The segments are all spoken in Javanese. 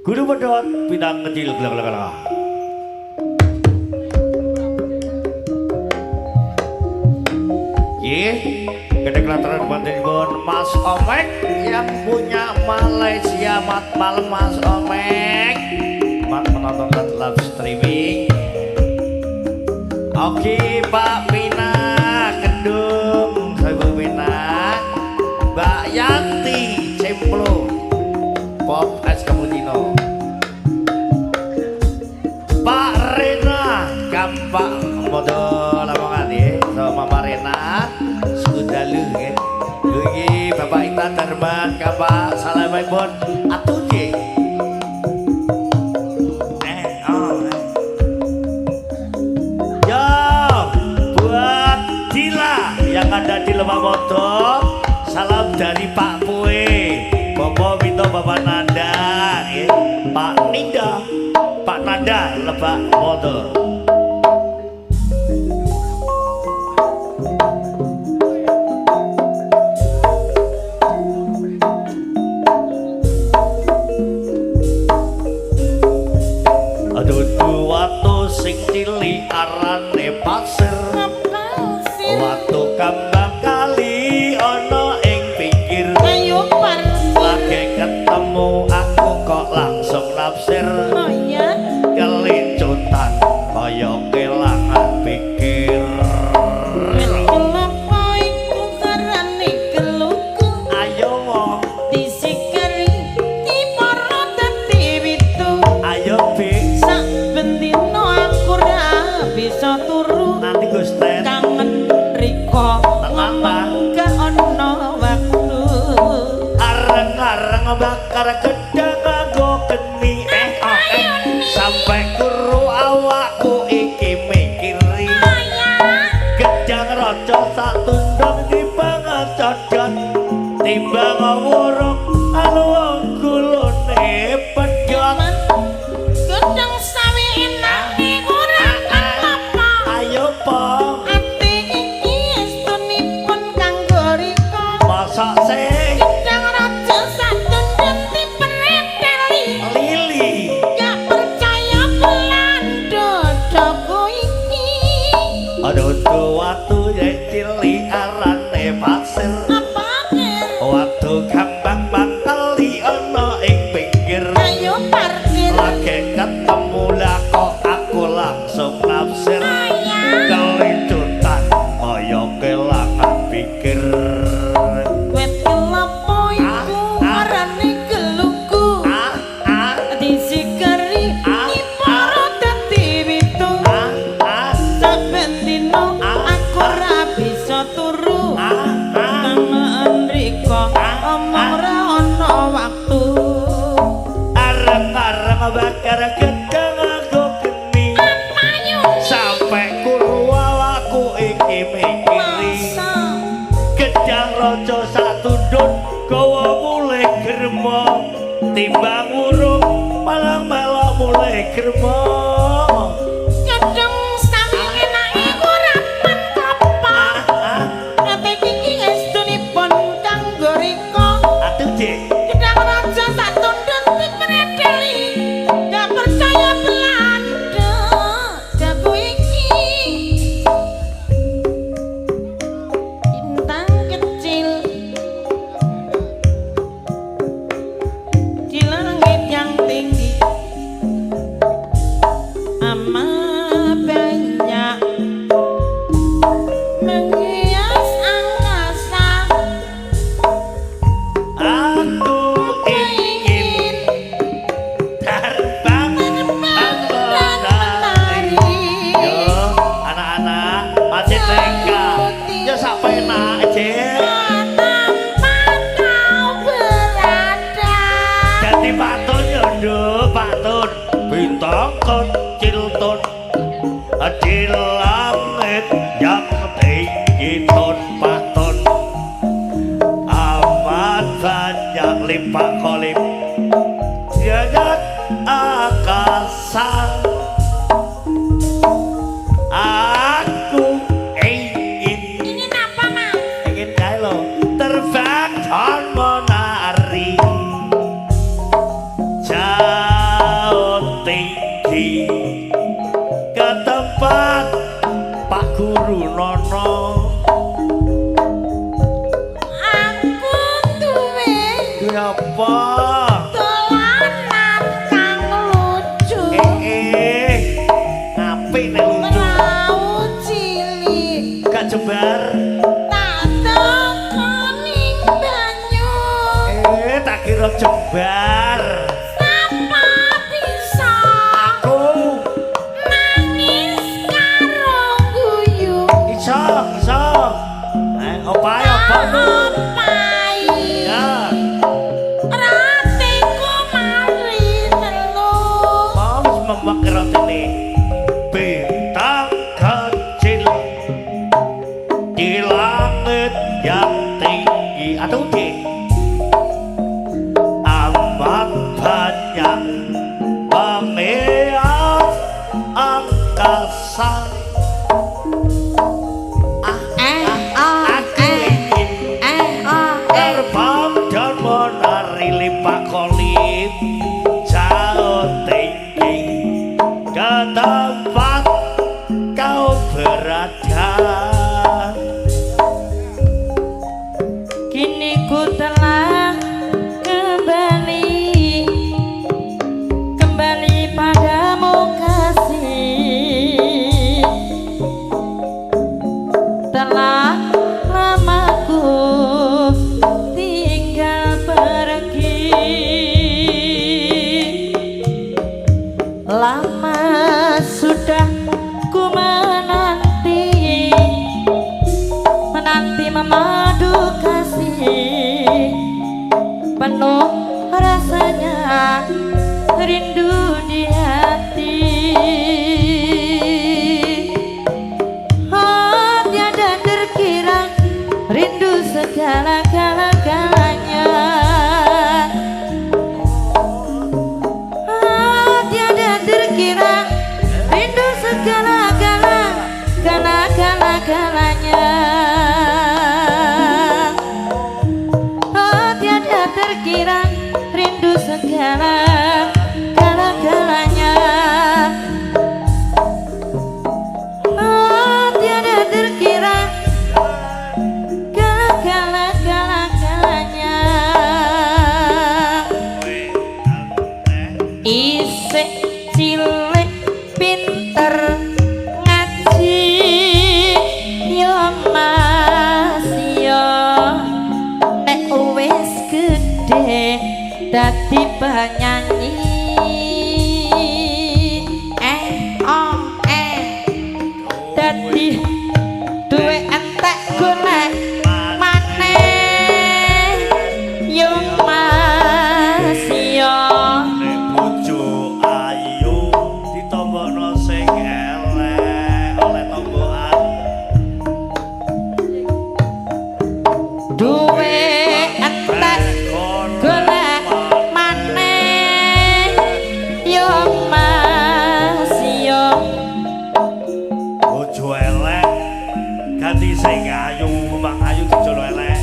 Guru pedot pinang kecil gelang-gelang. Gede kelataran bantuin Mas Omek yang punya Malaysia malam Mas Omek mat menonton live streaming. Oke Pak Pina Kendung Ibu Pina Mbak Yanti Cemplo Pop es Cappuccino Pak Rena Kampak modal lamongan ya sama Pak Rena Sudalu ya Lugi Bapak Ita Darman Kampak Assalamualaikum atuh je buat Dila yang ada di Lebak Moto salam dari Pak Pue Bobo Minto Bapak Nanda ya. Pak Ninda Pak Nanda Lebak Moto. Aduh waktu sing cili arane pasir waktu kambang kali ono ing pinggir ayo par lagi ketemu aku kok langsung nafsir oh ya kelincutan kaya kelangan pikir kenapa iku karane keluku ayo wong disikari diporo dadi witu ayo bi sak bendino aku ra bisa turu nanti Gusten kangen riko ngomong gak ono waktu areng-areng bakar gedang nganggo geni sampai kuru awakku iki mikiri gedang roco sak tundung timbang codot timbang ngurung anu wong gulune pedhot gedang sawi enak ora apa ayo po ati iki estunipun kanggo riko masak sing gedang raja satundut dipereteli lili gak percaya belando dogo iki aduh tuh waktu cili arane pasir apa ker waktu kambang bakali ono ing pinggir ayo parkir lagi ketemu lah kok aku langsung nafsir kelincutan kaya kelangan pikir wet kelopo iku arane geluku disikari diporo dadi witu sak bendino aku ra bisa turu kangen riko omong ra ono waktu areng-areng bakar gedang aku geni ayo sampai kuru awakku iki mikiri masa gedang rojo satundut gawa mulai germo timbang urung malah melok mulai germo gedeng sami enake ora pan-apa ate iki estunipun kanggo riko aduh cik gedang raja satundut dipereteli gak percaya belanda dagu iki bintang kecil di langit yang tinggi amat banyak menghias angkasa aku ingin terbang dan menari yo anak-anak masih TK yo sampai enak cik tanpa kau berada jadi patun yo nduk patun bintang kecil tun di langit yang tinggi tun patun amat banyak limpah kolip jagat akasa aku ingin ingin apa mas ingin kae lo terbang dan menari. mekerot ini bintang kecil di langit yang tinggi atau di amat banyak mengiat angkasa. Aku ingin terbang dan menari lipat kolip jauh tinggi ke tempat kau berada. Kini ku telah kembali padamu kasih. Telah lama ku tinggal pergi, lama sudah ku menanti memadu kasih. Penuh rasanya rindu di hati. Oh, tiada terkira rindu segala-galanya. Oh, tiada terkira rindu segala-galanya. Oh, tiada terkira rindu segala-galanya. Oh, tiada terkira galanya. Isik cilik pinter ngaji yo mas yo, nek wis gede dadi penyanyi. Dadi duwe entek golek maneh yo mas yo. Nek bojo ayu ditombokno sing elek oleh tombokan. Duwe entek golek maneh yo mas yo. Bojo elek ganti sing ayu, mang ayu dijolo elek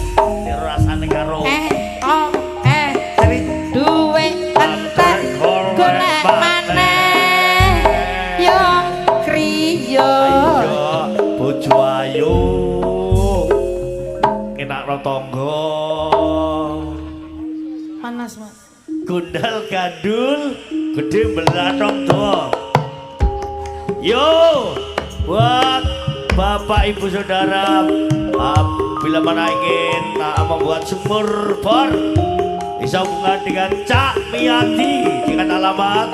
karo rasane karo Duwe entek golek maneh yo kriya. bojo ayu enak ro tangga. Panas mas. Gundal gandul gede belatong dawa. Yo buat bapak ibu saudara, bila mana ingin membuat sumur bor bisa hubungan dengan Cak Miati dengan alamat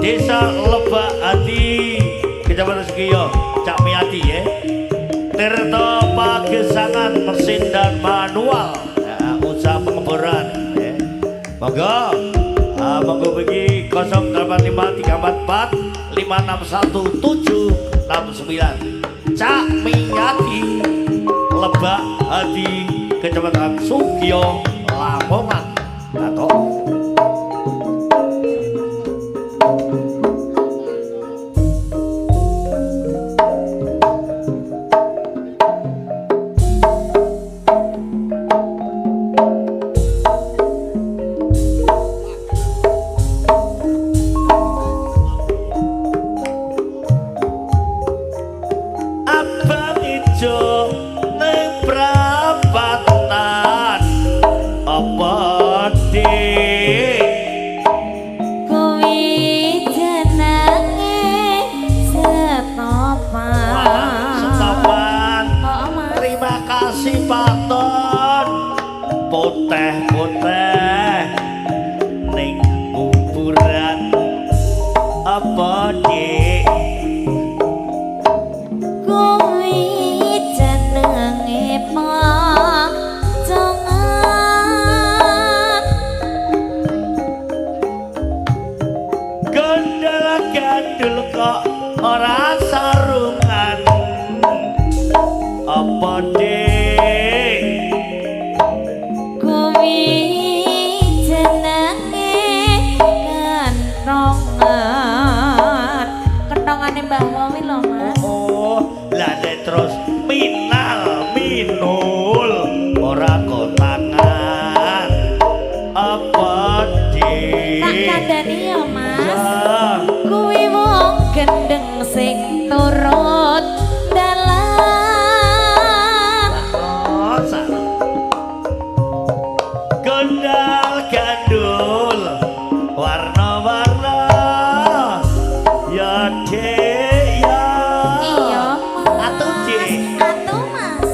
Desa Lebak Hati, Kecamatan Sugiyo. Cak Miati ya, Tirta Pagesangan mesin dan manual ya, usaha pengeboran ya. Monggo pergi 085344 561769 Cak Miati Lebak Hati, Kecamatan Sugiyo, Lamongan. Atau abang ijo ning prapatan apa dik Kuwi jenenge setopan. Terima kasih Paton. Poteh-poteh ning kuburan apa dik Kuwi jenenge pacongan. Gondala gandul kok ora sarungan apa dek kuwi jenenge kentongan kentongane Mbah Wawi lho Mas oh lah nek terus minal minul ora kontangan apa dek tak kandhani ya Mas ya. kuwi wong gendeng sing turut dalan Oh, gondal gandul warna-warna ya dek ya iya atuh dek atuh Mas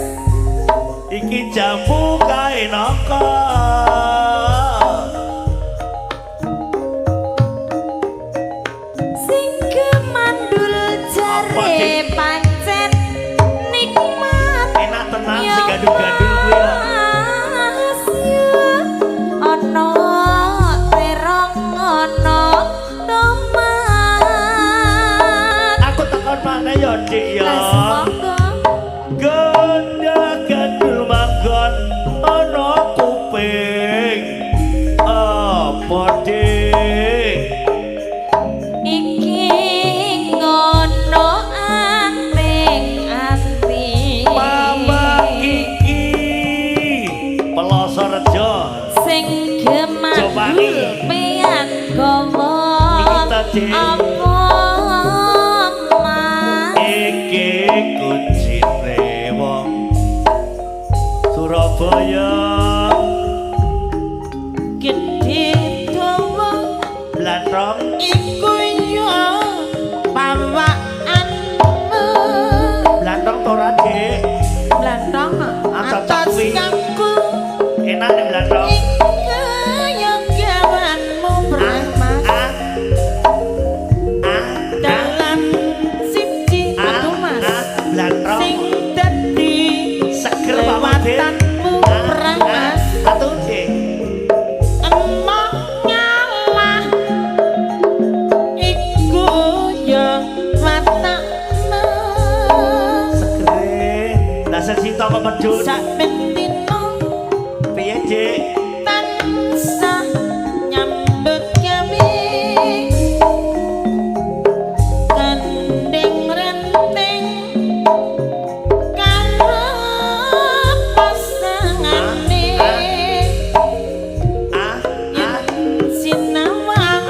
iki jambu kae naka sing kemandul jare pancen nikmat enak tenang sing gadul-gadul kuwi ya ana terong ana tomat aku tekan mana ya dek ya Lah, semoga gondal gandul manggon ana kuping apa dek iki ngono anting-anting Mama iki Pelosorejo sing Coba gemandul nih. peyan gawa Iki ta, Dik. apa Mas iki kuncine wong Surabaya gede dawa Blantrong iku yo bawaanmu Blantrong tora Dik blantong Atas atas kuwi. kangku enak nih Blantrong iku yo gawanmu Mas ah dalam siji kudu Mas Blantrong sing dadi seger banget Dik lewatanmu perang Mas atuh Dik emok ngalah iku yo watakmu segere lah sesito kemedhun sak bendino piye Dik tansah nyambut gawe gandeng renting karo pasangane ah yen sinawang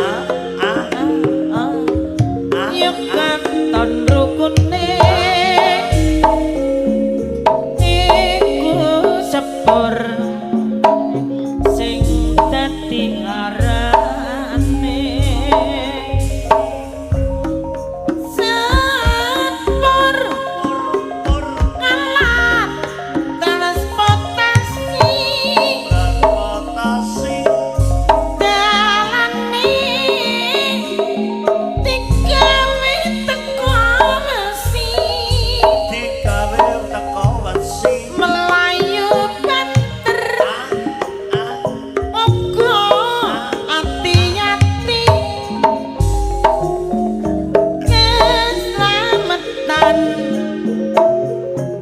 yuk katon rukune iku sepur sing dadi ngarane sepur alat transportasi transportasi dalane digawe teko mesi digawe teko wesi melayu banter uga ati-ati keselamatan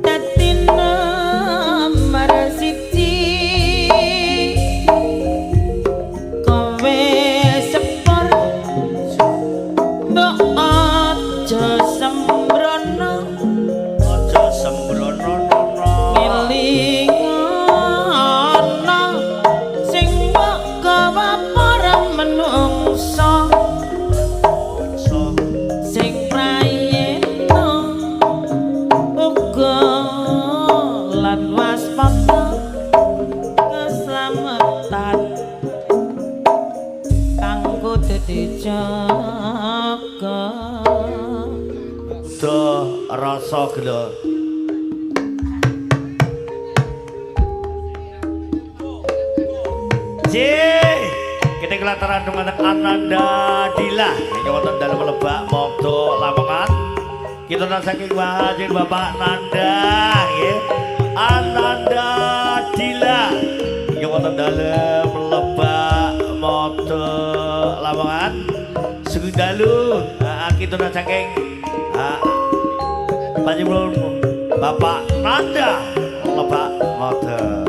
dadi nomor siji kowe sepur mbok aja sembrono aja sembrono nono ngelingono sing mbok gawa para menungso sing prayitno uga lan waspada keselamatan kanggo dadi jaga do rasa gelo kita kelataran dengan Ananda Dila ini wonten dalam lebak Mokto Lamongan kita saking wajib Bapak Nanda ya Ananda Dila ini wonten dalam lebak Mokto Lamongan suku dalu kituna saking panjenengan Bapak Nanda Bapak Mother.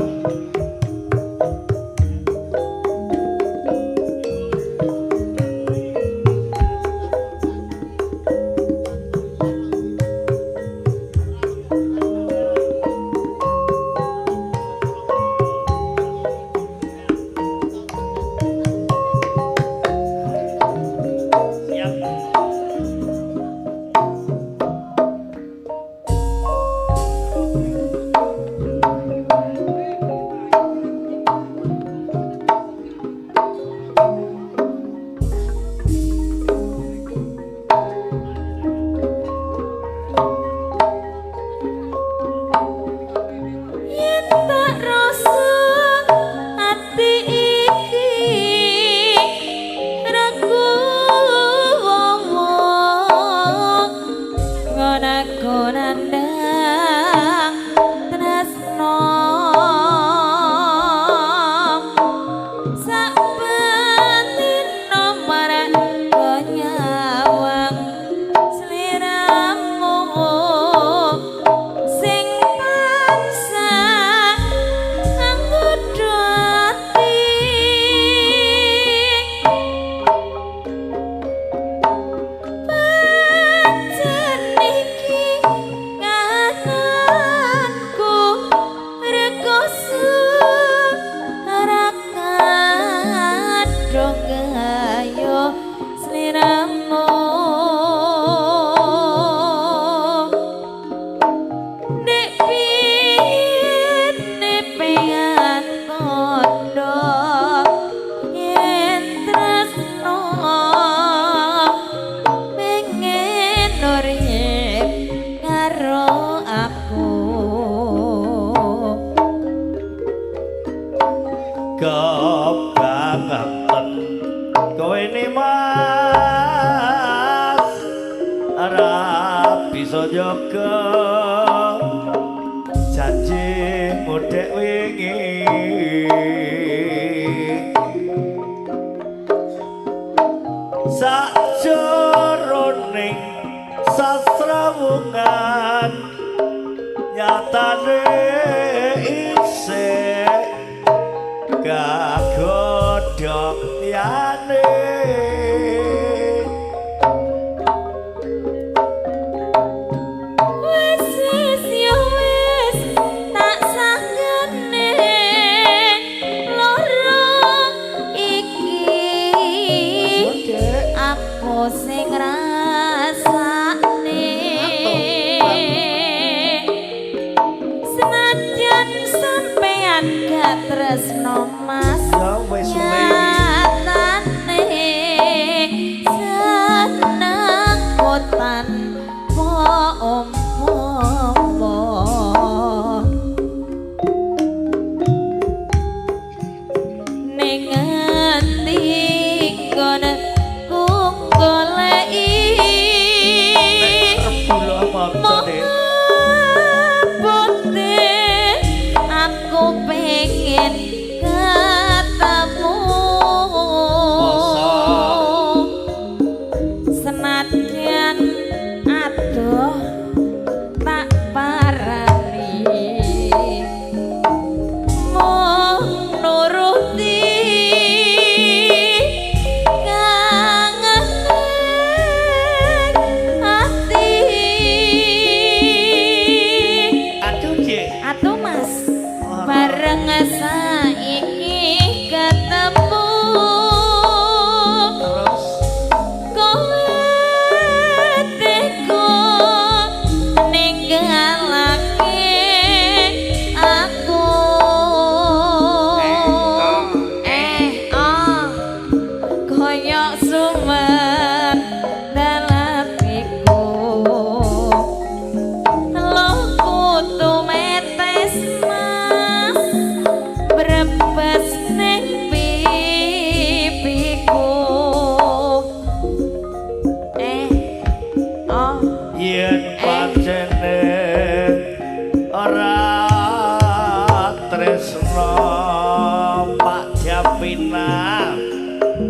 Kebangetan kowe ini mas ora bisa jaga janji mudhek wingi sakjroning sasrawungan nyatane isih kagodhok liyane wis yo wis tak sanggene loro iki aku sing rasane senajan sampean gak tresno mas nyatane seneng kotan ompo ning ngendi kono ku goleki kula maksud aku pengen ketemu senadyan aduh tak parani mung nuruti kangen ati aduh mas bareng saiki ketemu terus kowe teko ninggalake aku koyok sumet dalapiku loku tumetes mas brebes ning pipiku yen pancene ora tresno Pak Japina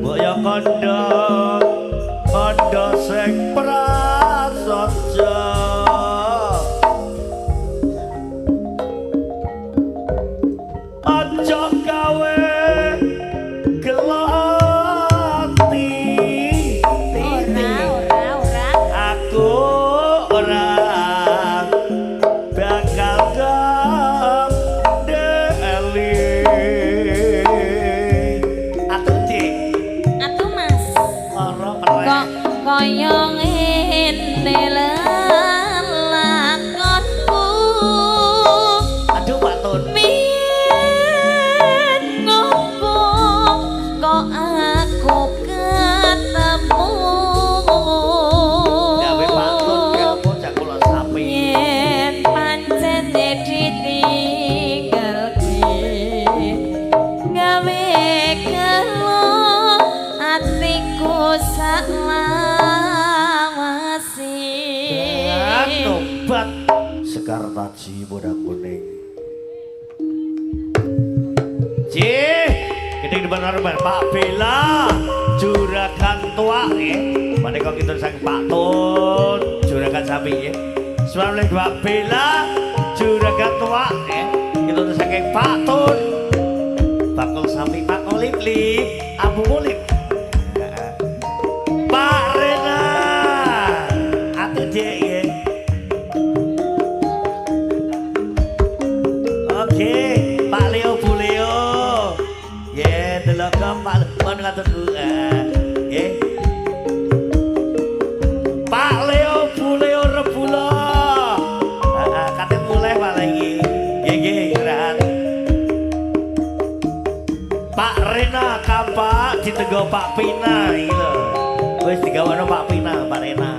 mbok yo kandha kok kaya ngene lakonku Aduh Pak Tun min ngopo kok aku ketemu gawe Pak Tun kelmu jak kula sapi yen pancen ditinggalke gawe kelo atiku saklawase tobat Sekar Taji Bodang Kuning Gede bener-bener Pak Bela Juragan tua ya Maneka kita sang Pak Tun Juragan sapi ya Assalamualaikum Pak Bela Juragan tua ya Kita saking Pak Tun Bakul sapi Pak Olip-lip Abu Olip Pak Rena Atuh dek ya Oke Pak Leo Bu Leo ya delok Pak pun ngatur ya Pak Leo Bu Leo Rebulo katanya mulai Pak lagi istirahat Pak Rena Kampak ditego Pak Pina iki lho wis digawano Pak Pina Pak Rena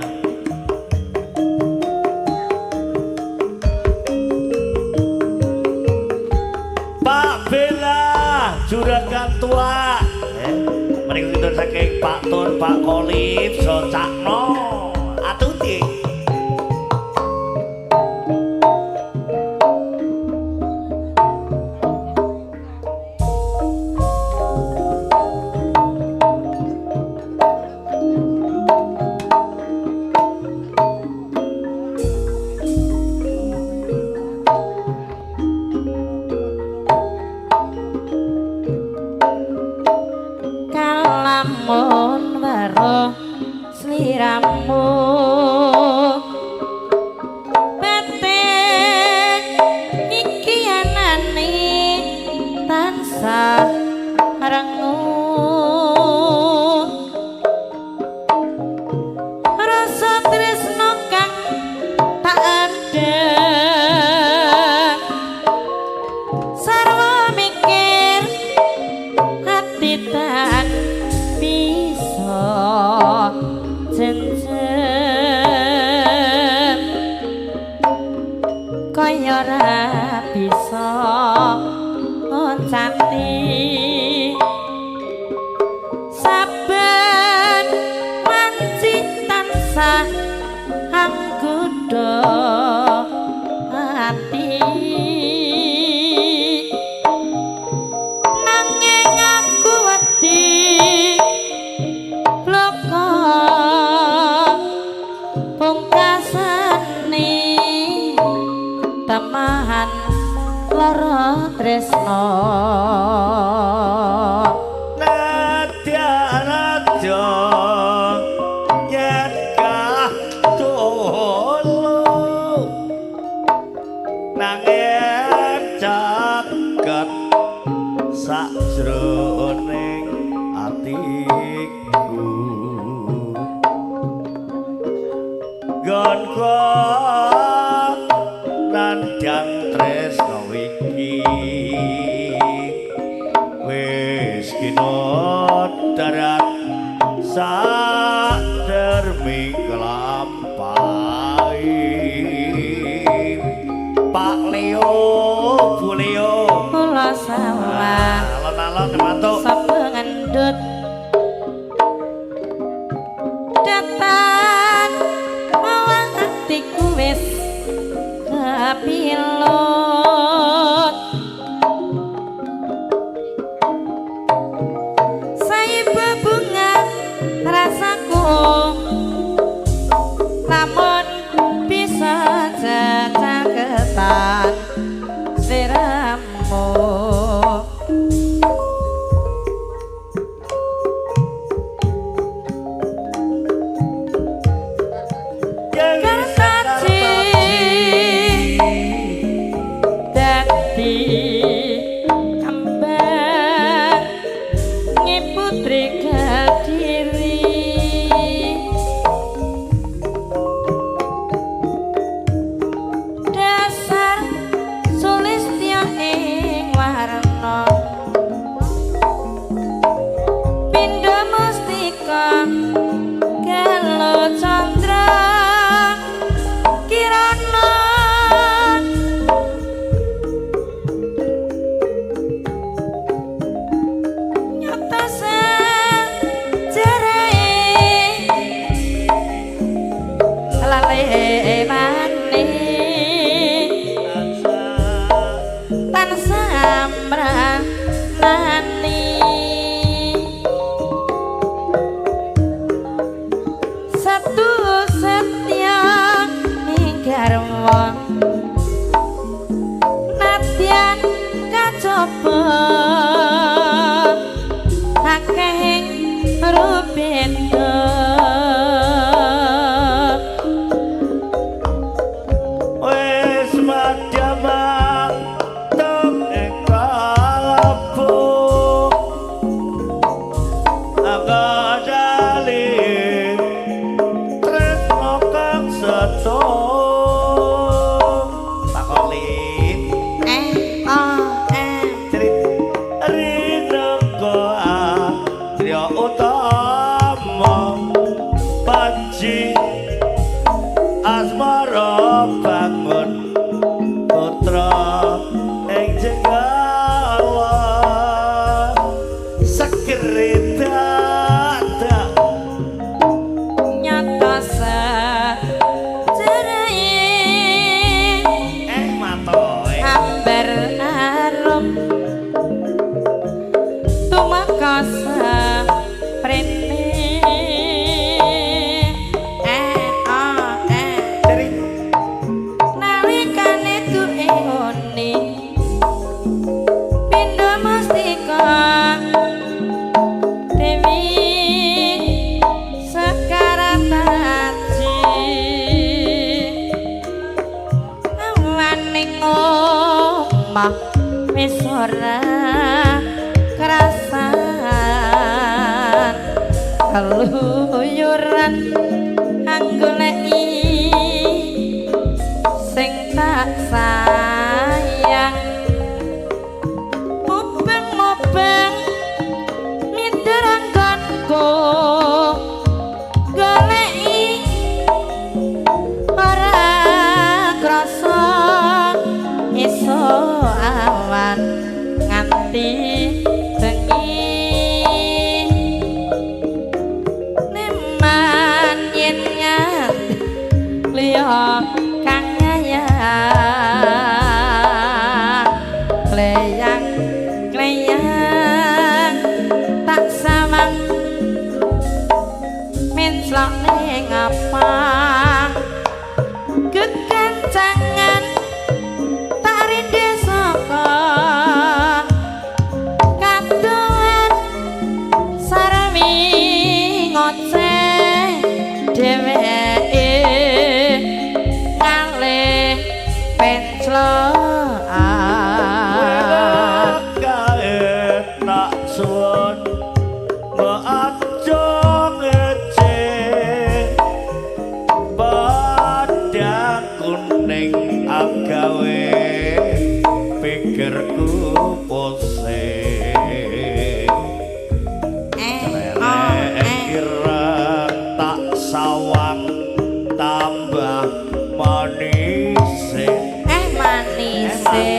Pak Bela Juragan tua mereka kita saking Pak Tun Pak Kolip Socakno atuti kalamun weruh sliramu batin iki anane tansah rengung rasa tresno kang tak endem sarwa mikir hati tak bisa jenjem kaya ora bisa ngoncati saben wanci tansah anggoda ati nanging aku wedi loko pungkasane tamahan lara tresno Nadya Raja yen katolo nanging caket sajroning atiku gonku nandang tresno iki wis kinot darat sadermi kelampai Pak Leo Bu Leo kula sawang alon-alon mantuk sapa ngendut datan mawang atiku wis kepilut saya bebungan rasaku lamun bisa cacaketan siramu Gelo Chandra Kirana nyata sejarai lale mani tansah mranani satu setya garwa nadyan kacoba akeh rubeda wis madamang tem ing kalabuk agadali tresno kang seto takolit cerit rinengko Trio Utama Panji asmara bangun putra ing jenggala segere dadak nyata sejarai matoe amber arum tumakas prene cerit nalikane tuengoni pindha mustika Dewi Sekarataji awaning omah wis ora kerasan keluyuran anggoleki sing tak sayang mubeng-mubeng minder anggonku goleki ora krasa iso awan nganti bengi neman yen nganti liya kang nyayang kleyang tak samang menclok ning apa kekancangan tak rinde saka kadoan sarmi ngoceh dheweke ngalih penclokan kae tak suwun mbok aja ngece padang kuning agawe pikirku pusing ireng tak sawang tambah manise manise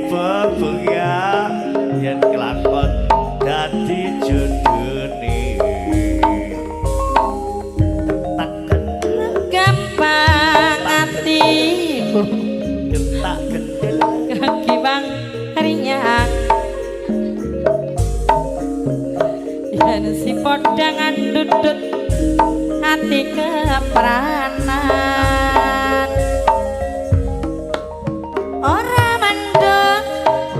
bebungya yen kelakon dadi jodone tak gendel gampang atiku tak gendel kaki bang rinyang yen si podangan dudut hati kepranan ora mendung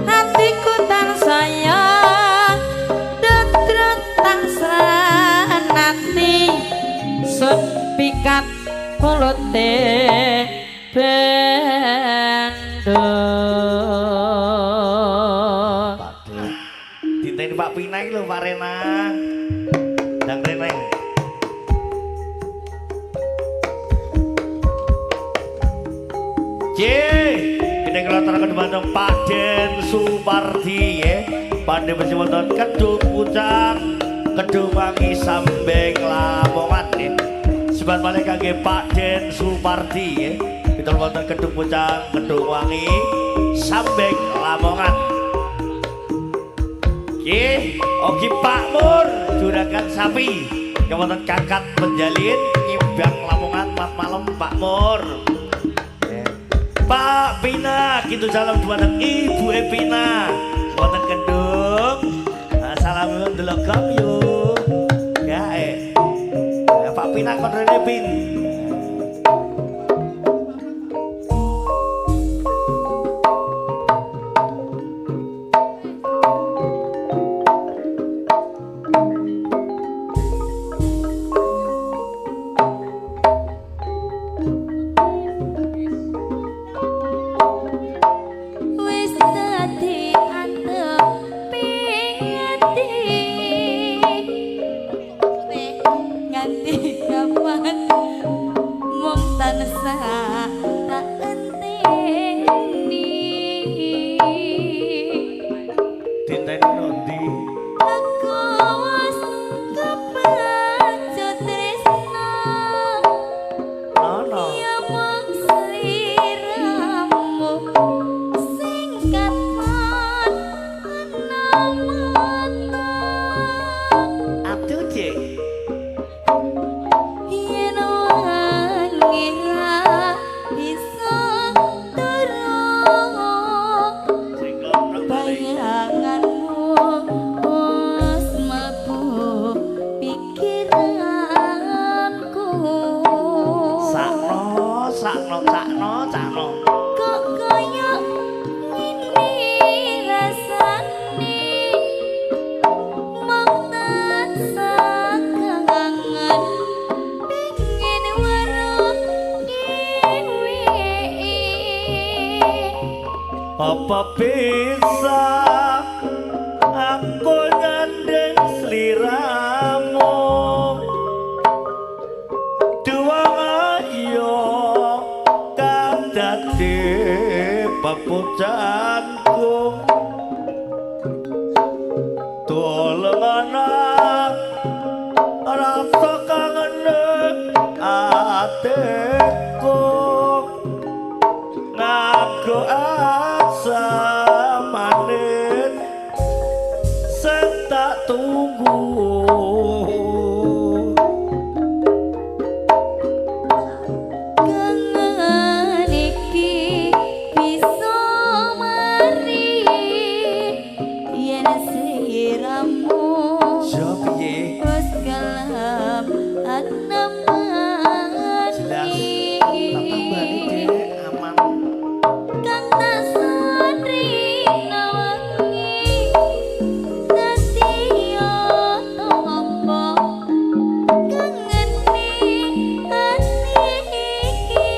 hatiku tansaya dudrut tak seranati sun pikat mulute bendung waduh diteni Pak Pina iki lho Pak Rena ndang Rena Kene kelotaraken dhumateng Pak Den Supardi nggih. Pandhe bersih wonten Kedung Pucang Kedung Wangi Sambeng Lamongan nggih. Sebat malih kangge Pak Den Supardi nggih. Kita wonten Kedung Pucang Kedung Wangi Sambeng Lamongan. Nggih, ogi Pak Mur Juragan Sapi. Kewonten Kakak Penjalin Nyimbang Lamongan mat malam Pak Mur. Pak Pina, gitu salam dumateng Ibu Epina. Wonten Kendung. Salam ndelok gam yo. Ya Pak Pina kodrene pin. Apa bisa aku nyandeng sliramu dua ayo kang dadi pepujanku tolong anak rasa kangen atiku ngaku manen sing tak tunggu kangen iki bisa mari yen sliramu piye wis kalam anemani jelas tambani dek aman kang tak sandri nawangi dadi yo tombo kangeni ati iki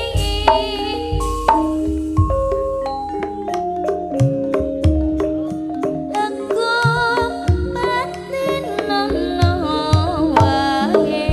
aku paten nono wae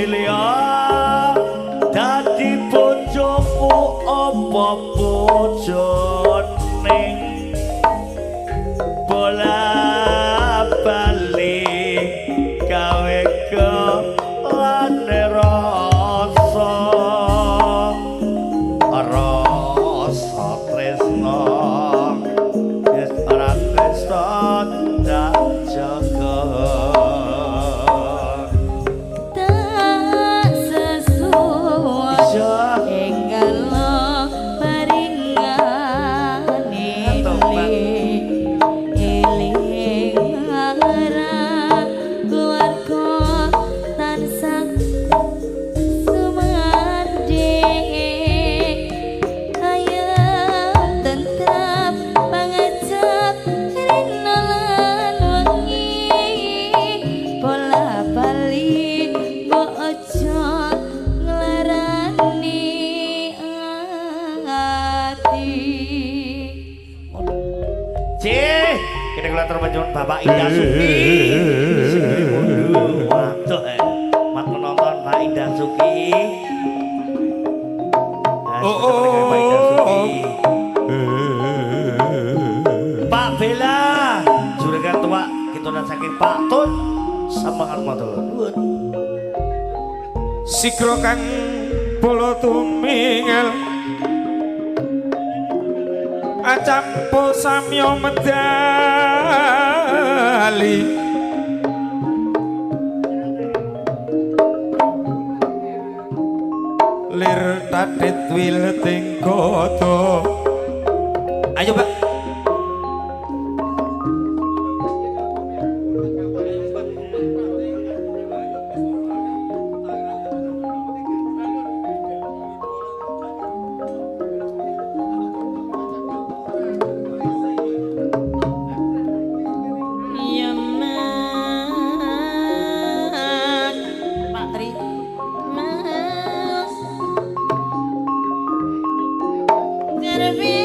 Celia dadi bojoku apa bojone bola balik gawe kelane rasa rasa tresno wis ora bisa tak jaga tak sesuai enggalo paringane eling arah keluarga tansah sumande ayo tetap pangajab rina lan wengi bola bali mbok aja nglarani ati. Cih, kene kula terpanjun Bapak Indah Suki. Sing mundu waduh mat penonton Pak Indah Suki. Pak Indah Suki. Pak Bella, juragan tua kitunan saking Pak Tun semangat matur nuwun. Sikro kang polo tumingel acampo samyo medali lir tatit wil tingkoto ayo Pak Ya mas Pak Tri mas Jarbi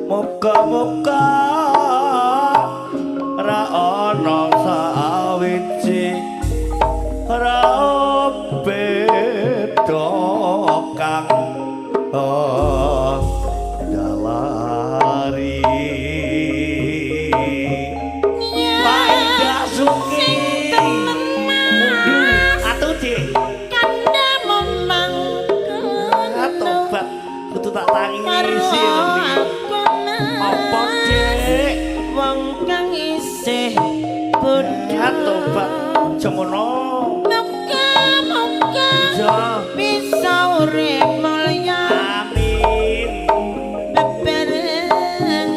Muka-muka ra ana sawiji ra beda kang dalari Pak Indah Suki atuh Dik kanda memangken atobat kudu tak tangisi apa Dik wong kang isih bodho atobat jemono muga-muga bisa urip mulya amin bebarengan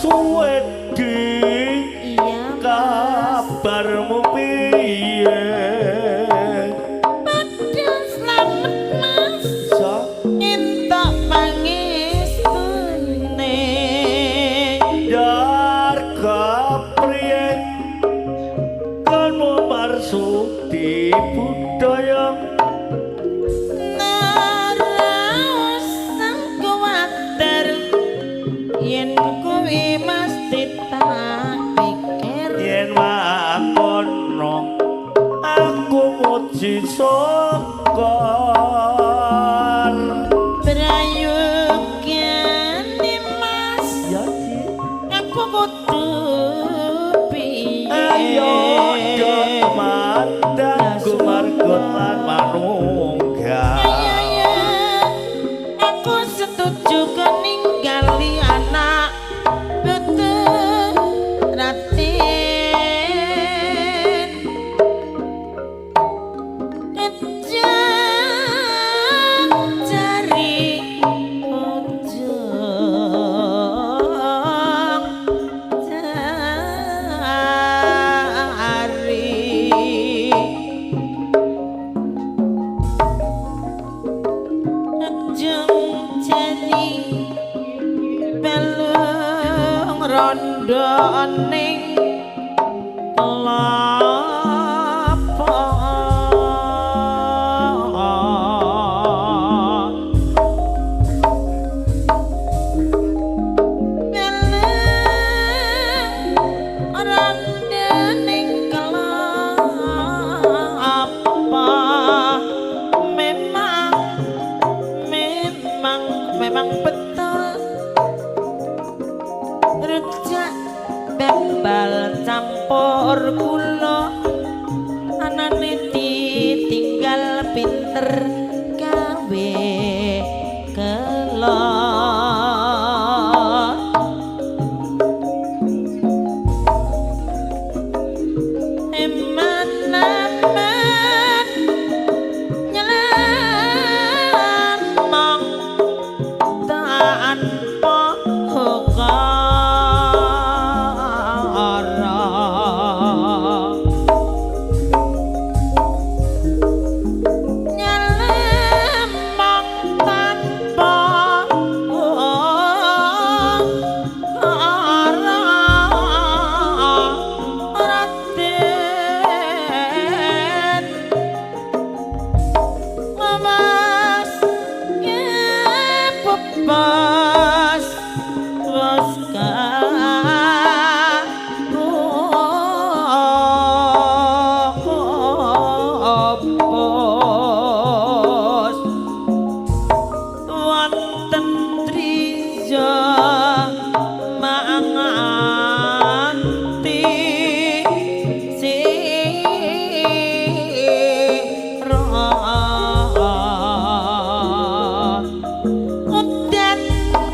suwedi Iya Mas. kabarmu piye Padha slamet Mas sa entuk pangestune darga priye kono marsudi budaya naraos sang kuwatir yen kuwi mesti tak pikir yen makono aku muji sokon brayogane Mas ya Ci. aku kudu piye Ayo mandang gumargolan manunggal ya aku setuju keningali anak betul ratin kejam cari ujung cari ujung jani belung rondo ning kelapa belung rondo ning kelapa memang betul rujak bembal campur gula anane ditinggal pinter gawe kelon eman-eman nyelamong tanpa hukara nyelamong tanpa hukara raden Mas bebas bos kapos wonten trijo manganti sira udan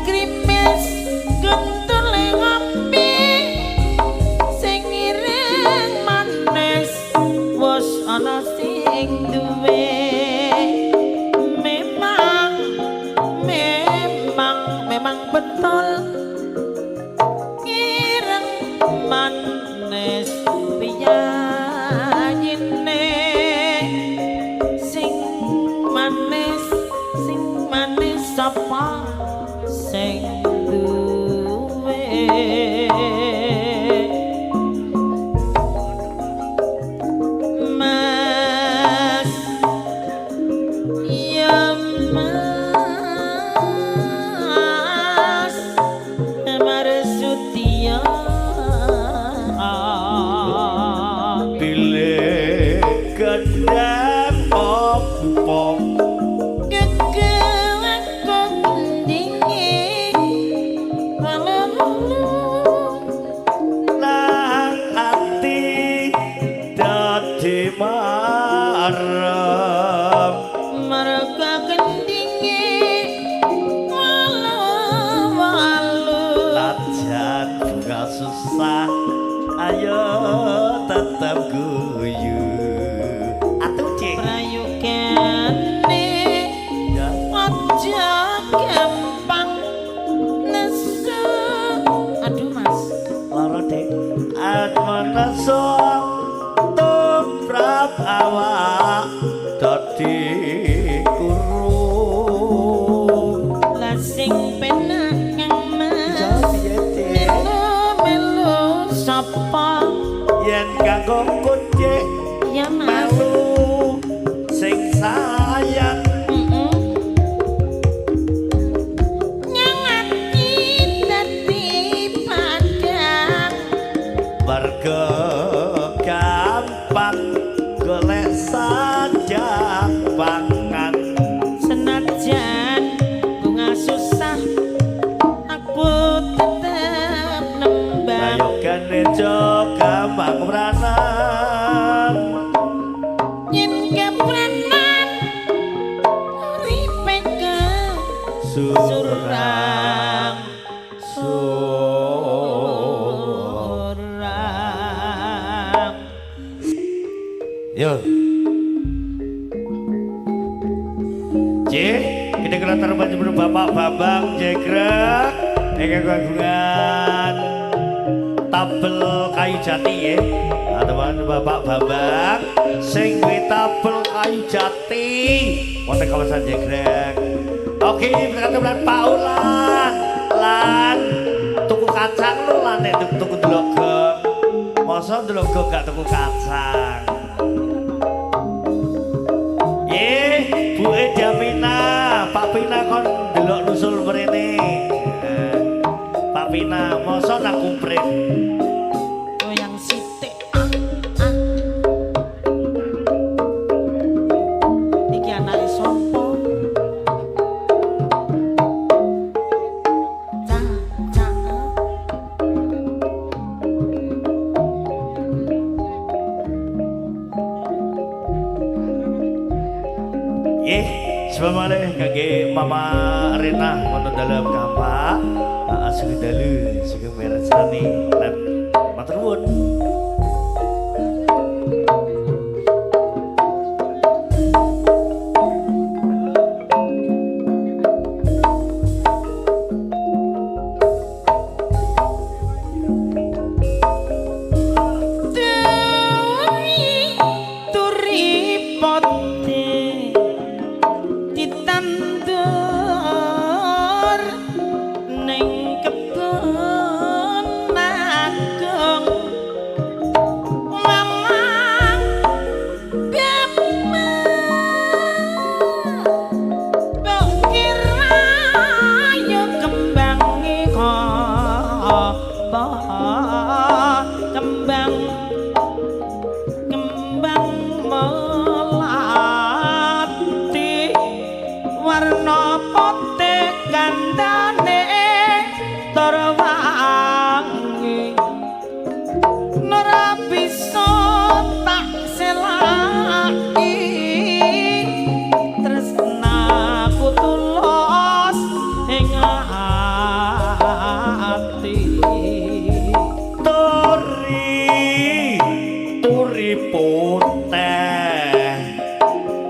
krimis guntule ngopi sing ireng manis wis ana sing duwe memang betul ireng manis piyanyine sing manis sapa sing duwe Mas ya Mas Marsudya pilih kendang opo nang ati dadi marem mereka kendingi walu-walu tajan bunga susah ayo tetap guyu atuh cik prayogane ya aja gampang nesu aduh Mas nesok tumrap awak dadi kurung lah sing penak kang melu sapa yen kanggo kucing ya mas melu sing sayang nyangati dadi padang warga gampang golek saja pangan senajan bunga susah aku tetep nembang ayo kene gampang meranan yen keprenan uripe ke surang Yo, kita kelantar baju Bapak Bambang Jegrek dengan kagungan tabel kayu jati ya teman Bapak Bambang sing duwe tabel kayu jati wonten kawasan Jegrek. Oke, berkata bulan Pak Ulan lan tuku kacang lu lan nek tuku delok masa delok gak tuku kacang. Bu Ediamina, Pak Pina kon delok nusul mrene. Pak Pina, mosok nak kumprit. goyang sithik iki anake sapa cak Sebelum kage Mama Rena wonten dalam kampak, sugeng dalu, sugeng mirsani lan matur nuwun.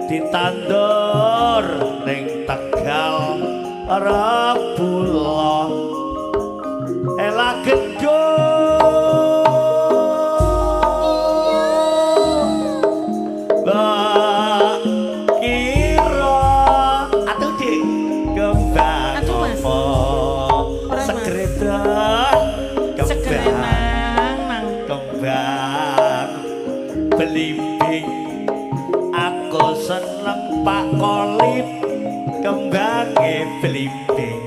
Ditandur ning Tegal Rabulah ela gedho Mbak kira atuh Dik kembang apa sekretan kembang belimbing aku seneng Pak Kolip kembange belimbing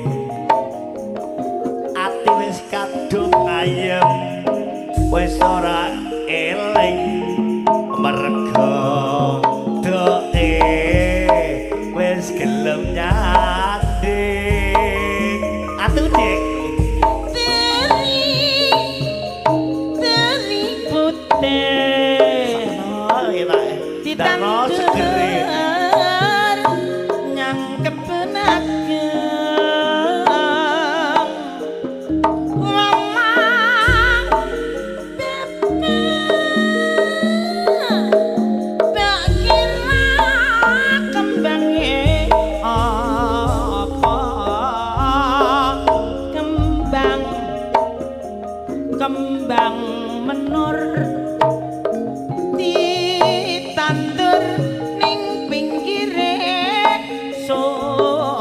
ati wis kadung ayem wis ora eling merga doe wis gelem nyanding atuh Dik teri putih Dano segeri nyang kepenaken mama tak kira kembange apa kembang menur ditandur ning pinggire sumur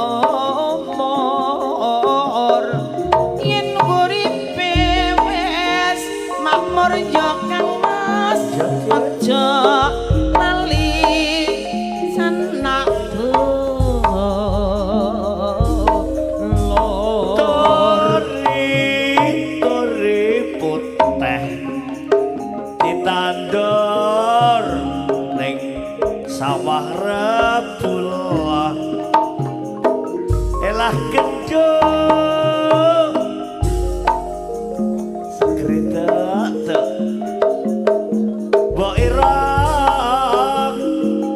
yen uripe wis makmur ya Kang Mas aja lali sanak ditandur ning sawah rebula elah gendong sekretek mbok ira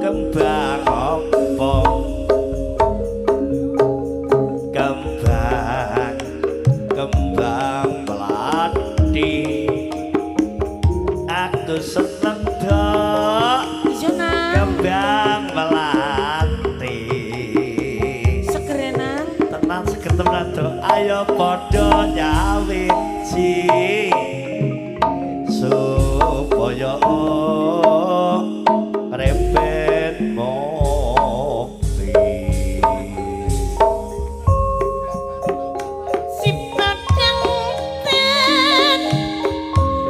kembang apa kembang melati aku seneng dok kembang melati sekerenan tenang seger tenan dok ayo padha nyawiji supaya repet mokti si padang ten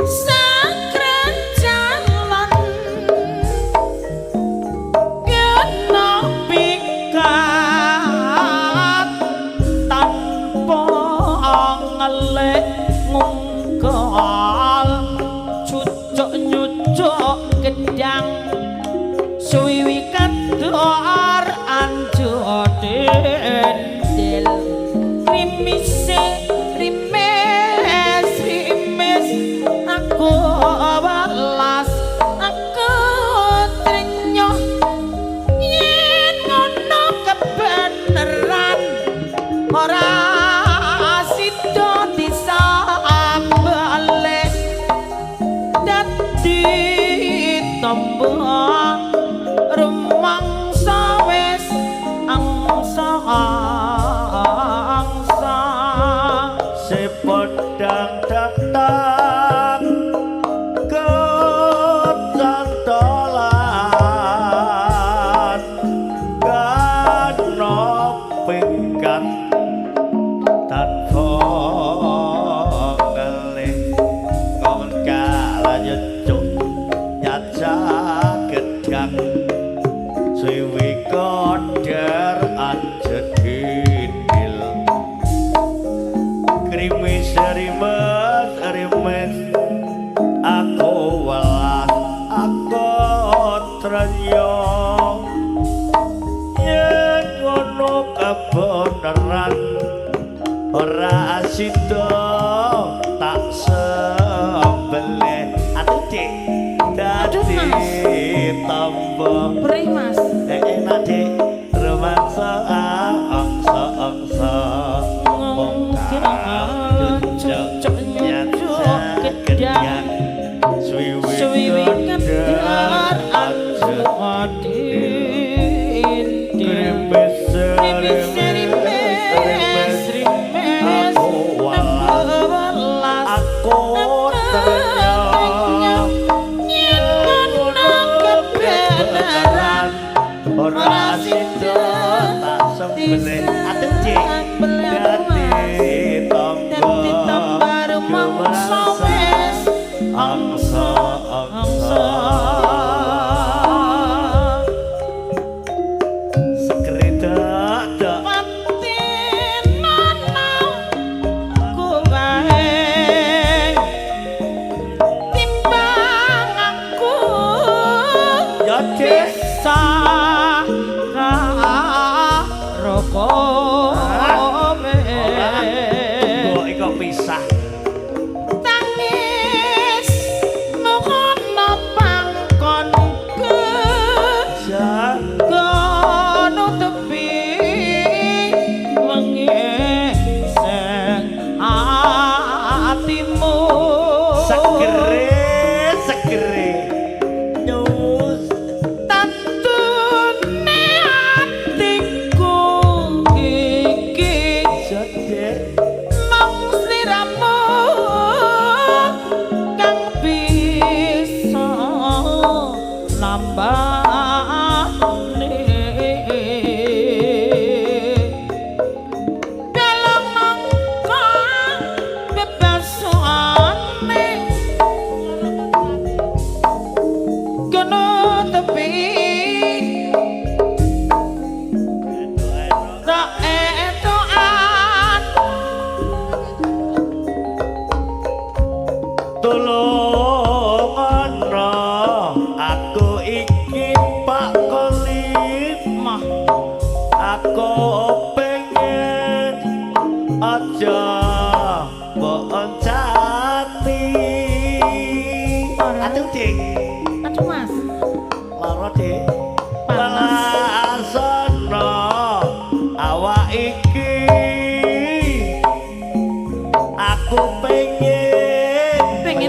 sakran calon kena pikat tanpa ngelek ngungkal cucuk nyucuk gedang suwiwi kador anjo dendel rimis aku balas aku trinyoh yen ngono kebeneran ora sida disabale dadi tombo rumangsa wis angsa si podang datang ke cantolan gano pinggan tanpa ngelih ngomong kala nyecuk nyaca gedang siwi koder anjet hidil krimis rimes aku walah aku trenyo yen ngono kebeneran ora sida tak sembelih atuh dik dadi tambah Perih Mas enak dik romansa angsa mungkin cucuk nyucuk gedang suwiwi kadar anjo dendel rimis aku balas yen ngono kebeneran ora sida tak sembelih atuh dik dadi tambah rumangsa wis angsa sekretek dak ya dik mbok iko pisah tangis mohono pangkon kono tepi wengi sing atimu segere nyus tantune atiku iki jodek mong sliramu kang tulung ana aku iki Pak Kolip mah aku pengen aja mbok oncati atuh dik aduh mas lara dik panas Balasana awak iki aku pengen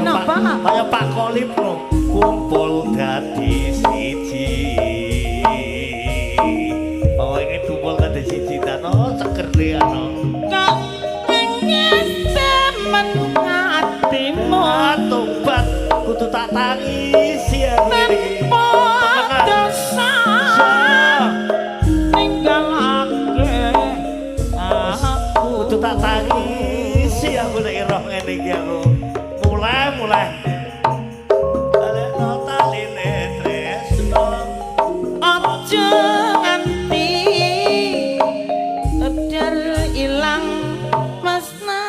apa? Kaya Pak Kolip lho kumpul dadi siji oh ini kumpul dadi siji tano seger dia no kok pengen temen hatimu tobat kudu tak tangisi ya ini tanpa dosa ninggalake aku kudu tak tangisi aku nek roh ngene iki aku mulai aleno taline tresno aja nganti kedar ilang mesna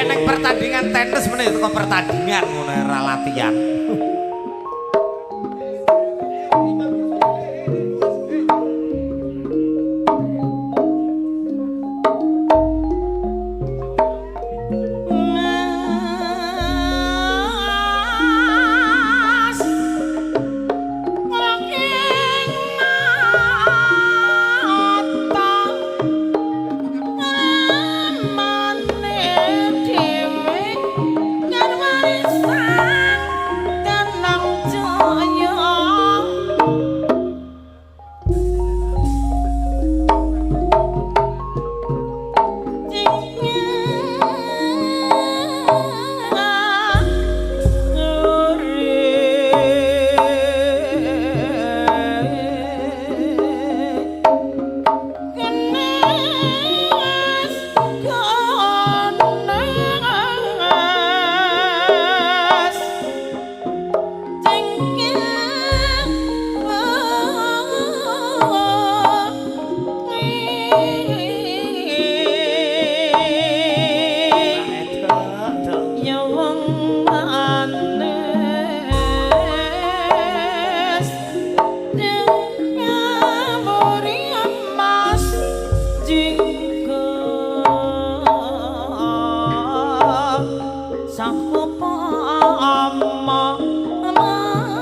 Nek pertandingan tenis meneh kok pertandingan ngono ora latihan. Mas makin mata mane dhewe kan warisan tenang jaya Ya wong manis nyamuri emas jingga sakupa emas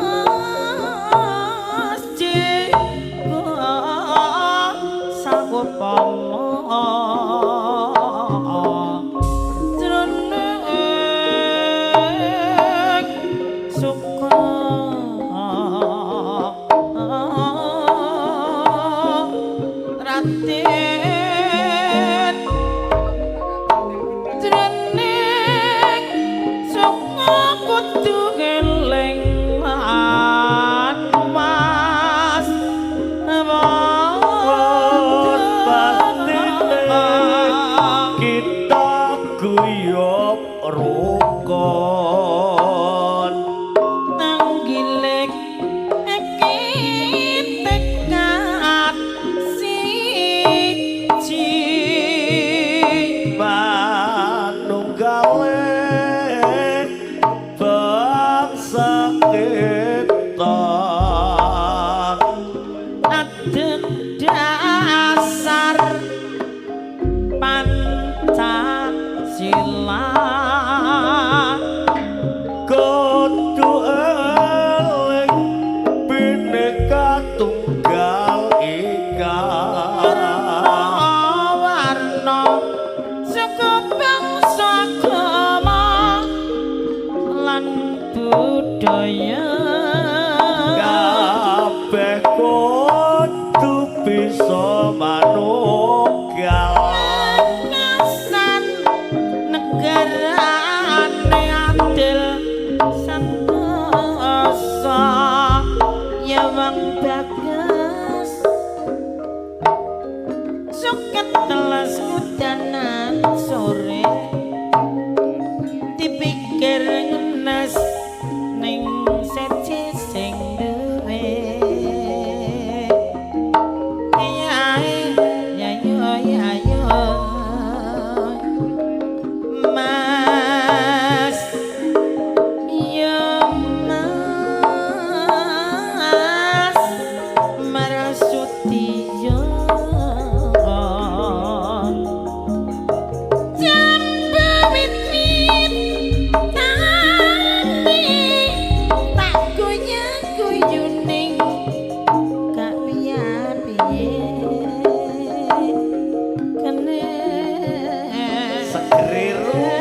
jingga sakupa kita guyub rukun nanggilik iki tekad siji manunggale bangsa kita adeg dasar Pancasila kudu eling Bhinneka Tunggal Ika warna suku bangsa agama lan budaya kabeh kudu bisa manunggal Ngasan negarane adil santosa ya wong bagus suket telas udanan sore dipikir ngenes ning seci sing duwe yae yayu segere ruru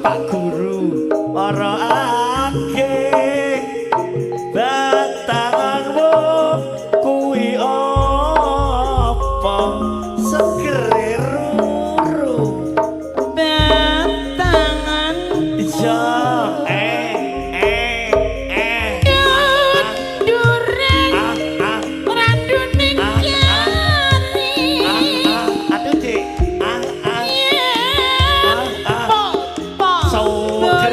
Pak Guru para ake batanganmu kuwi apa segere ruru batangan iya dureng randuning kari aduh dik po sauger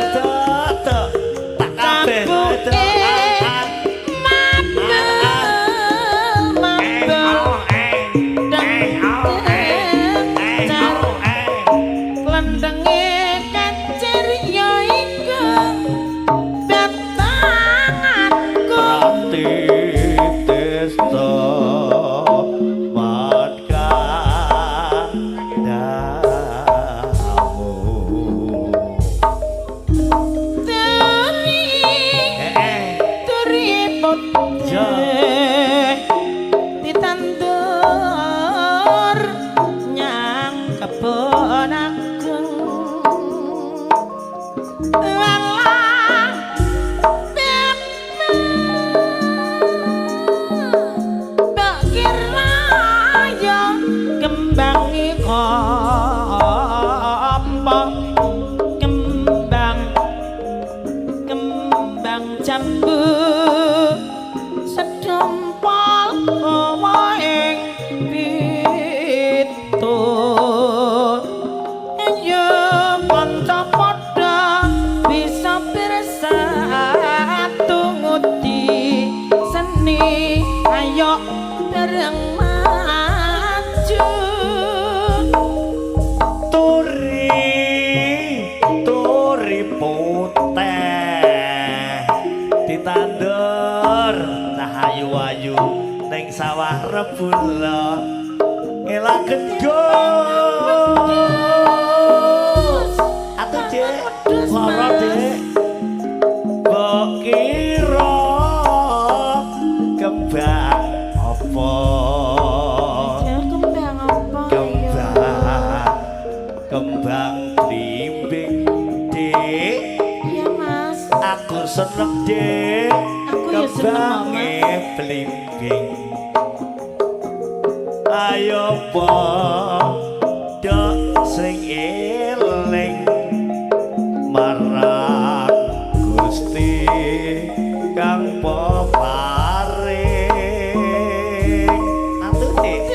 rebula ela gendus atuh Dek lara Dek mbok kira kembang apa kembang blimbing Dek Iya Mas. aku seneng Dek Aku ya seneng kembange blimbing ayo padha sing eling marang Gusti kang peparing atuh Dik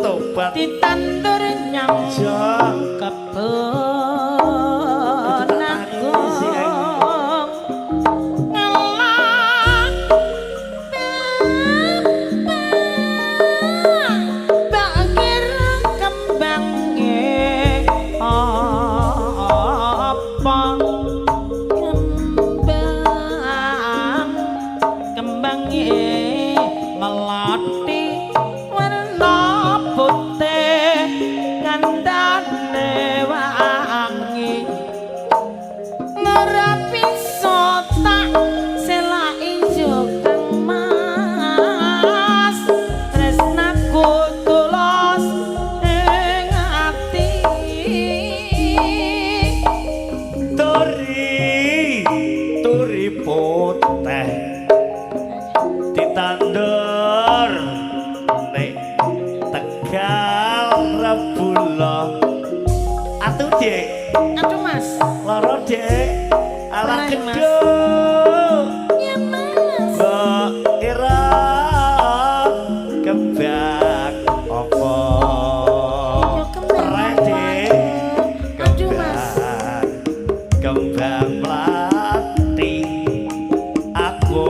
tobat Ditandur nyang jang kebon agung ngelak bakir kembangnya apa kembangnya melati warna putih kandhane wangi ora bisa tak selaki yo Kang Mas tresnaku tulus ing ati turi putih ditandur nek Tegal rebula atuh Dek aduh Mas lara Dek ala Rai, Mas. gedung ya Mas mbok kira kembang apa yo kembang Rai, Dek aduh Mas kembang melati aku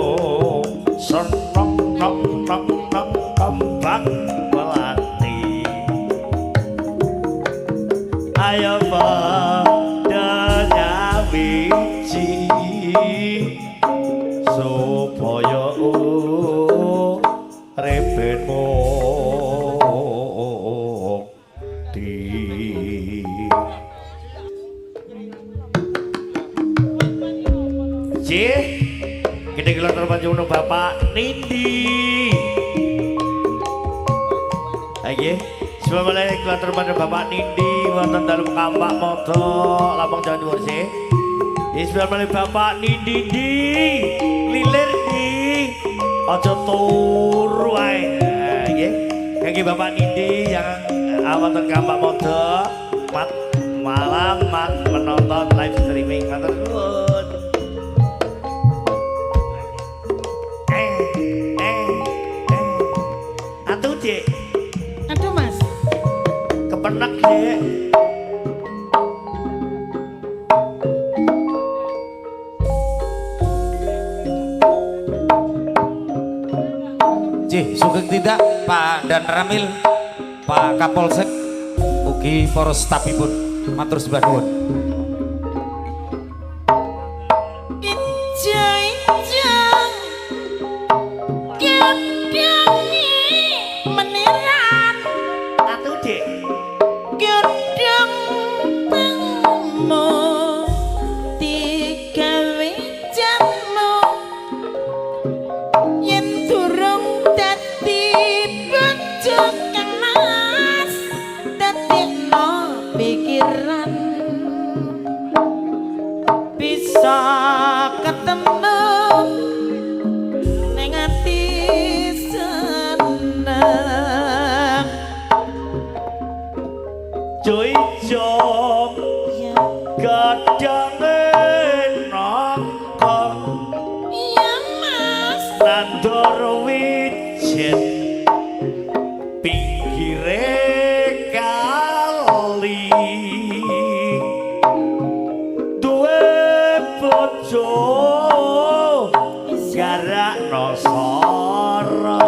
seneng kembang melati ayo padha nyawiji supaya uripmu di Cih, gede gelar terpanjung Bapak Nindi. Oke, sebelumnya gelar terpanjung Bapak Nindi, wonten dalam kampak moto, lambang Jawa Timur sih. Sebelumnya Bapak Nindi di, lilir di, ojo turu ae. Oke, kaki Bapak Nindi yang wonten kampak moto, malam menonton live streaming, matur nuwun. Atuh Dek aduh Mas kepenak Dek Cih, sugeng tidak Pak Dan Ramil, Pak Kapolsek, ugi para stafipun, matur sembah nuwun. Ijang gedhangi meniran atuh Dek gedhang tengmu digawe jamu yen durung dadi bojo Kang Mas dadekno pikiran bisa ketemu ning ati seneng Joy jom ya gadange nangkong iya Mas nandur wijen pinggire kali duwe bojo garakno sara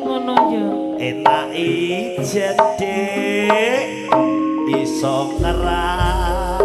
ngono ya enak ijen Dek iso ngeratani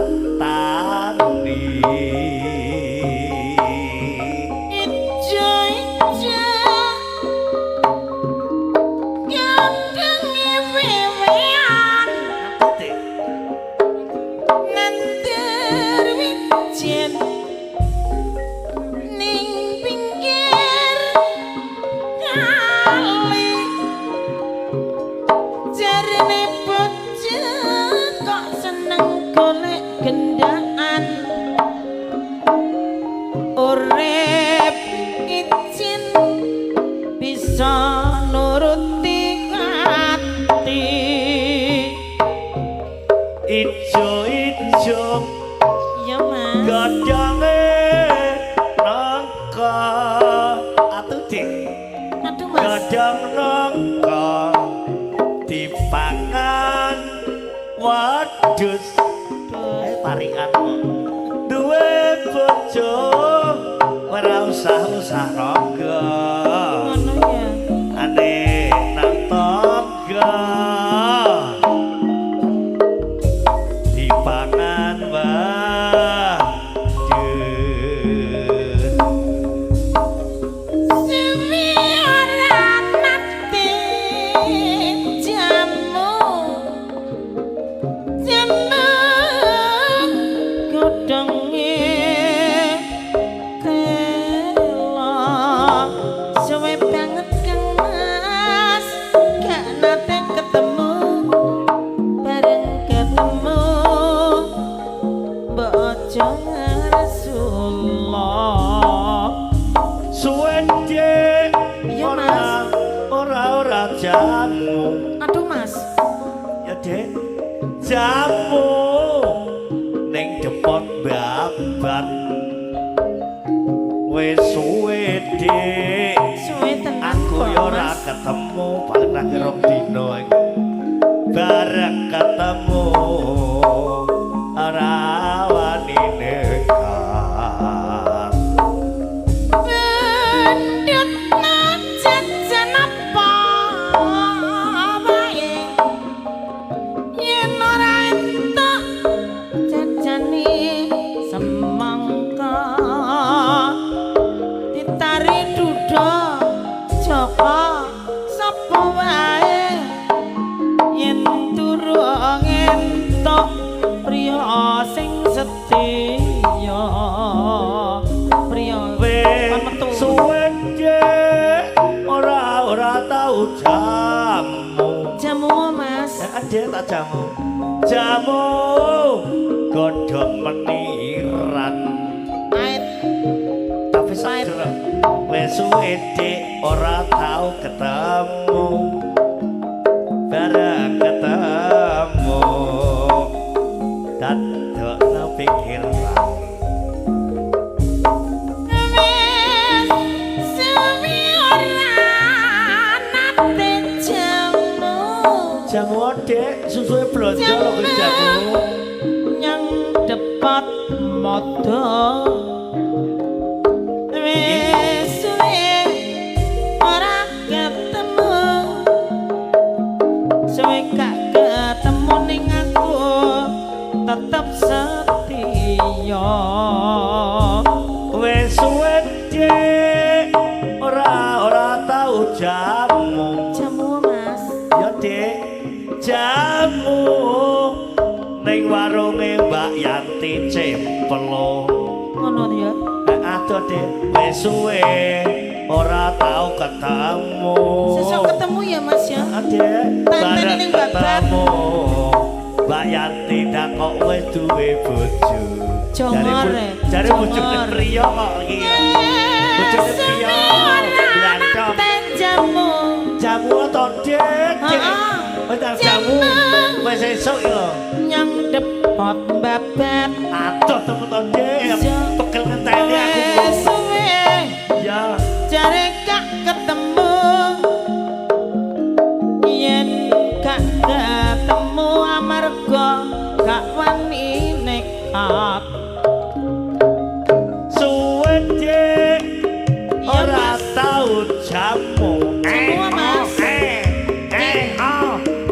urip izin bisa nuruti ati ijo-ijo ya mas gadange nangka atuh dik aduh mas gadang nangka dipangan wadus paringan duwe bojo ora usah raga ngono ya ane nang tangga dipangan wadus Sewi ora nate jamu godhonge kela suwe banget Kang Mas gak nate ketemu bareng ketemu bojo Rasulullah suwede Iya, Mas. ora jamu aduh Mas ya dek jamu ning depot babat wis suwe dik suwe tenan aku kok, ya ora Mas. ketemu paling rong dino iki bareng ketemu ora wani nekat Pendut jajan apa wae yen ora entuk jajane semangka ditari duda Joko sapa wae yen durung entuk priya sing setya priya pametu suwede ora tau jamu Mas ade tak jamu godhong meniran ait tapi sadar wis suwede ora tau ketemu bareng ketemu dadokno pikiran Sewi ora nate jamu adek susuhe blonjo lho kuwi jamu nyang depat modo wis suwe ora ketemu suwe gak ketemu ning aku tetep setia wis suwede ora tau jamu jamu Mas ya dek jamu ning warunge Mbak Yanti Cempelo ngono ya adoh dek wis suwe ora tau ketemu sesuk ketemu ya Mas ya adek Tanteni bareng ning babat. ketemu Mbak Yanti dak kok wis duwe bojo Jongore, jare bojone jongor. priya kok iki bojone priya blantok jamu jamu to dek Heeh. wis tak jamu wis esuk iki lho nyang depot babat adoh temu to dek pegel ngenteni aku wis suwe ya jare gak ketemu yen gak ketemu amarga gak wani nekat suwede Iya, ora Mas. tau jamu Jamu, Mas.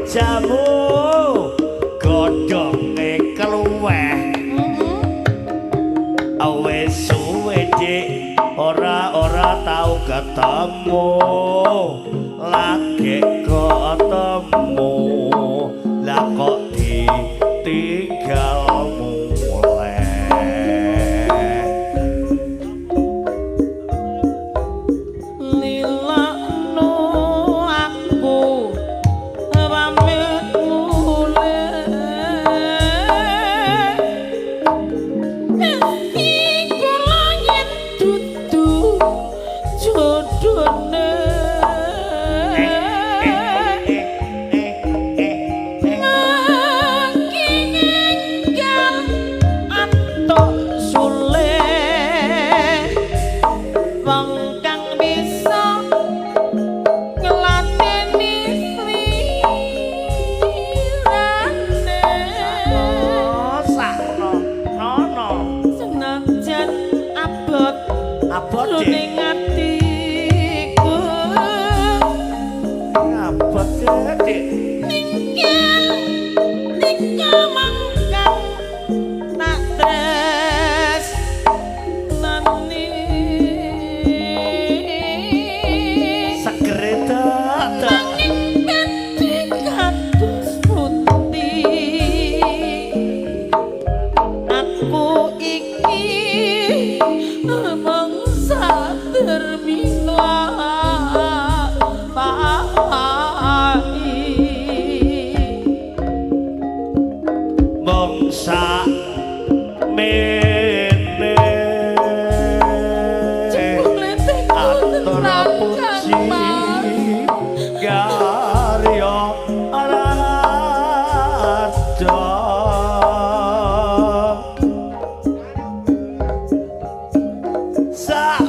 jamu godhonge keluweh awes suwede ora tau ketemu lagi ketemu lah kok ditinggalmu lilakno aku pamit mulih iku yen dudu Abot Dik. Jroning atiku Abot Dik. ninggal nika mangkang tak tres nani Segere dak. nanging ganti kados putih aku iki mangsa termina Mongsa mene atur puji garya arada sa